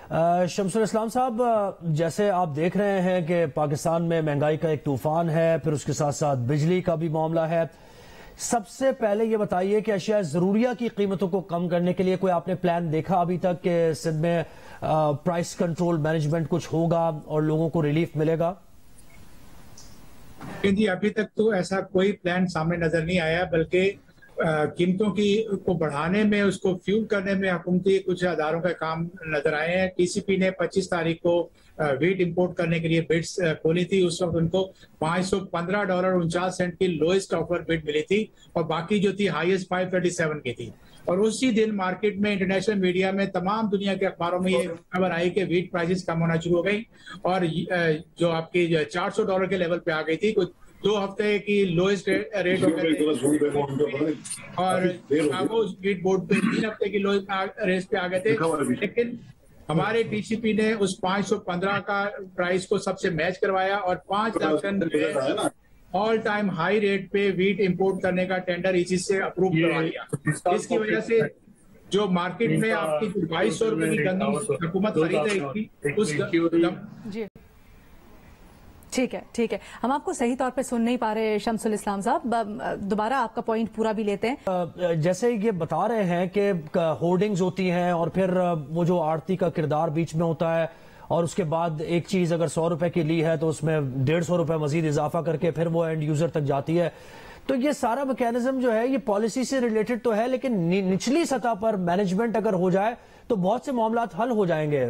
शमसुल इस्लाम साहब, जैसे आप देख रहे हैं कि पाकिस्तान में महंगाई का एक तूफान है, फिर उसके साथ साथ बिजली का भी मामला है। सबसे पहले ये बताइए कि अशिया जरूरिया की कीमतों को कम करने के लिए कोई आपने प्लान देखा अभी तक कि सिंध में प्राइस कंट्रोल मैनेजमेंट कुछ होगा और लोगों को रिलीफ मिलेगा? जी, अभी तक तो ऐसा कोई प्लान सामने नजर नहीं आया, बल्कि कीमतों की को बढ़ाने में, उसको फ्यूल करने में हुकूमती कुछ अदारों का काम नजर आए हैं। टीसीपी ने 25 तारीख को वीट इंपोर्ट करने के लिए बिड्स खोली थी। उस वक्त उनको $515.49 की लोएस्ट ऑफर बिड मिली थी और बाकी जो थी हाईएस्ट 537 की थी। और उसी दिन मार्केट में, इंटरनेशनल मीडिया में, तमाम दुनिया के अखबारों में ये खबर आई कि वीट प्राइसेस कम होना शुरू हो गई और जो आपकी $400 के लेवल पे आ गई थी। कुछ 2 हफ्ते की लोएस्ट रेट हो गए थे और शिकागो वीट बोर्ड पे 3 हफ्ते की लोएस्ट रेट पे आ गए थे। लेकिन हमारे टीसीपी ने उस 515 का प्राइस को सबसे मैच करवाया और 5 lakh ton all time high rate पे वीट इंपोर्ट करने का टेंडर इसी से अप्रूव करवा लिया। इसकी वजह से जो मार्केट में आपकी 2200 रुपए की गंदम हुकूमत खरीद रही थी उस जी ठीक है, हम आपको सही तौर पे सुन नहीं पा रहे शमसुल इस्लाम साहब, दोबारा आपका पॉइंट पूरा भी लेते हैं। जैसे ये बता रहे हैं कि होर्डिंग्स होती हैं और फिर वो जो आड़ती का किरदार बीच में होता है और उसके बाद एक चीज अगर 100 रुपए की ली है तो उसमें 150 रुपए मजीद इजाफा करके फिर वो एंड यूजर तक जाती है। तो ये सारा मैकेनिज्म जो है ये पॉलिसी से रिलेटेड तो है, लेकिन निचली सतह पर मैनेजमेंट अगर हो जाए तो बहुत से मामला हल हो जाएंगे।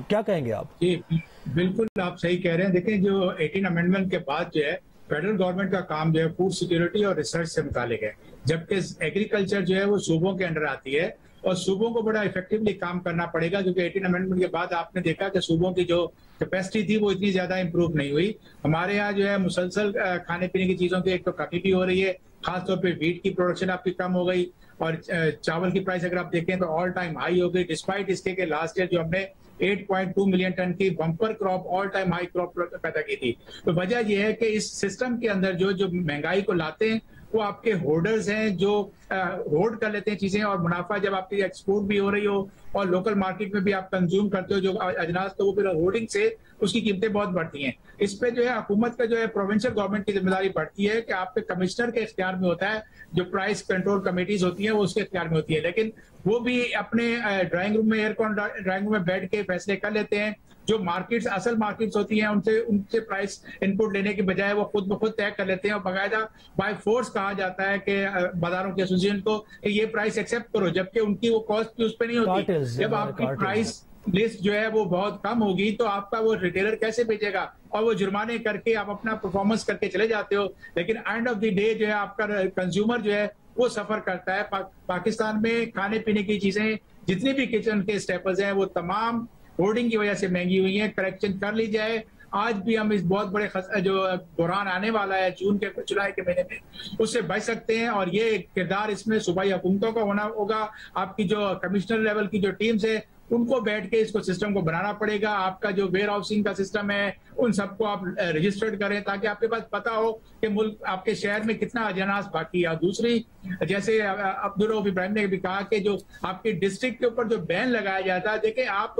क्या कहेंगे आप? जी बिल्कुल, आप सही कह रहे हैं। देखें, जो 18 अमेंडमेंट के बाद जो है फेडरल गवर्नमेंट का काम जो है फूड सिक्योरिटी और रिसर्च से मुतालिक है, जबकि एग्रीकल्चर जो है वो सूबों के अंडर आती है और सूबों को बड़ा इफेक्टिवली काम करना पड़ेगा, क्योंकि 18 अमेंडमेंट के बाद आपने देखा कि सूबों की जो कैपेसिटी थी वो इतनी ज्यादा इंप्रूव नहीं हुई। हमारे यहाँ जो है मुसलसल खाने पीने की चीजों की एक तो कमी भी हो रही है, खासतौर पे वीट की प्रोडक्शन आपकी कम हो गई और चावल की प्राइस अगर आप देखें तो ऑल टाइम हाई हो गई, डिस्पाइट इसके कि लास्ट ईयर जो हमने 8.2 मिलियन टन की bumper crop, all time high crop पैदा की थी। तो वजह यह है कि इस सिस्टम के अंदर जो महंगाई को लाते हैं वो आपके होल्डर्स हैं, जो होल्ड कर लेते हैं चीजें, और मुनाफा जब आपकी एक्सपोर्ट भी हो रही हो और लोकल मार्केट में भी आप कंज्यूम करते हो जो अजनास, तो वो फिर होल्डिंग से उसकी कीमतें बहुत बढ़ती हैं। इस पे जो है हुकूमत का जो है प्रोविंशियल गवर्नमेंट की जिम्मेदारी बढ़ती है कि आपके कमिश्नर के इख्तियार में होता है, जो प्राइस कंट्रोल कमेटीज होती हैं वो उसके इख्तियार में होती है, लेकिन वो भी अपने ड्राइंग रूम में, एयरकॉन ड्राइंग रूम में बैठ के फैसले कर लेते हैं। जो मार्केट्स, असल मार्केट्स होती हैं, उनसे प्राइस इनपुट लेने की बजाय वो खुद ब खुद तय कर लेते हैं और बाकायदा बाय फोर्स कहा जाता है कि बाजारों के एसोसिएशन को ये प्राइस एक्सेप्ट करो, जबकि उनकी वो कॉस्ट भी उस पर नहीं होती। जब आपकी प्राइस लिस्ट जो है वो बहुत कम होगी तो आपका वो रिटेलर कैसे बेचेगा, और वो जुर्माने करके आप अपना परफॉर्मेंस करके चले जाते हो, लेकिन एंड ऑफ द डे जो है आपका कंज्यूमर जो है वो सफर करता है। पाकिस्तान में खाने पीने की चीजें, जितनी भी किचन के स्टेपल्स हैं, वो तमाम होर्डिंग की वजह से महंगी हुई है। करेक्शन कर ली जाए, आज भी हम इस बहुत बड़े जो बुरहान आने वाला है जुलाई के महीने में, उससे बच सकते हैं। और ये किरदार इसमें सूबाई हुकूमतों का होना होगा। आपकी जो कमिश्नर लेवल की जो टीम्स है उनको बैठ के इसको सिस्टम को बनाना पड़ेगा। आपका जो वेयर हाउसिंग का सिस्टम है उन सबको आप रजिस्टर्ड करें ताकि आपके पास पता हो कि मुल्क, आपके शहर में कितना अजनास बाकी है। दूसरी, जैसे अब्दुल रऊफ इब्राहिम ने भी कहा कि जो आपके डिस्ट्रिक्ट के ऊपर जो बैन लगाया जाता है, देखें आप,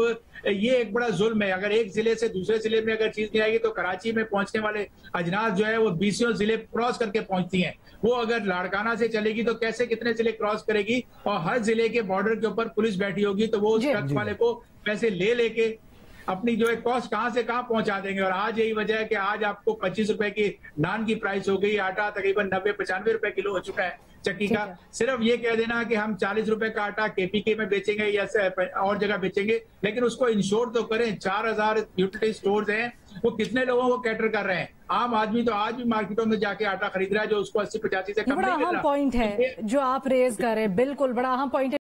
ये एक बड़ा जुल्म है। अगर एक जिले से दूसरे जिले में अगर चीज नहीं आएगी तो कराची में पहुंचने वाले अजनास जो है वो 20 जिले क्रॉस करके पहुंचती हैं। वो अगर लाड़काना से चलेगी तो कैसे कितने जिले क्रॉस करेगी, और हर जिले के बॉर्डर के ऊपर पुलिस बैठी होगी, तो वो उस ट्रक वाले को पैसे लेके अपनी जो है कॉस्ट कहां से कहां पहुंचा देंगे। और आज यही वजह है कि आज आपको 25 रुपए की नान की प्राइस हो गई, आटा तकरीबन 90-95 रुपए किलो हो चुका है चक्की का। सिर्फ ये कह देना कि हम 40 रुपए का आटा केपीके में बेचेंगे या और जगह बेचेंगे, लेकिन उसको इंश्योर तो करें। 4000 यूटिलिटी स्टोर्स हैं, वो कितने लोगों को कैटर कर रहे हैं। आम आदमी तो आज भी मार्केटों में जाके आटा खरीद रहा है जो उसको 80-85 से कम नहीं मिल रहा। बड़ा अहम पॉइंट है जो आप रेज कर रहे हैं, बिल्कुल बड़ा अहम पॉइंट है।